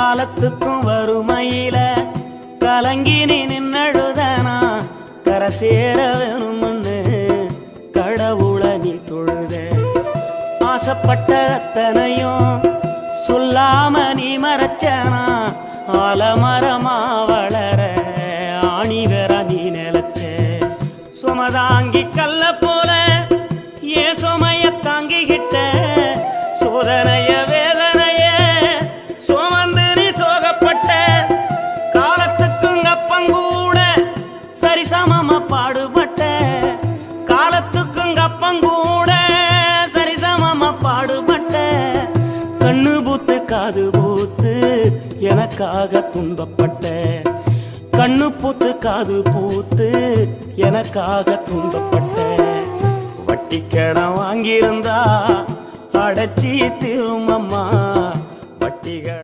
காலத்துக்கும் வறுமையில கலங்கி நீ நின்னழுதனா கரை சேர வேணும்னு கடவுளை நீ தொழுத. ஆசைப்பட்ட அத்தனையும் சொல்லாம நீ மறைச்சனா ஆலமரமா வளர ஆணி வேற நீ நிலச்ச. சுமதாங்கி கல்ல போல ஏ சுமைய தாங்கிக்கிட்ட சோதனைய வேதனைய சுமந்து நீ சோகப்பட்ட. காலத்துக்கும் அப்பங்கூட சரிசமமா பாடுபட்ட. காலத்துக்கும் அப்பங்கூட சரிசமமா பாடுபட்ட. கண்ணு பூத்து காது பூத்து எனக்காக துன்பப்பட்ட. கண்ணு பூத்து காது பூத்து எனக்காக துன்பப்பட்ட. வட்டி கடன் வாங்கியிருந்தா அடைச்சி திரும்பம்மா வட்டிகள்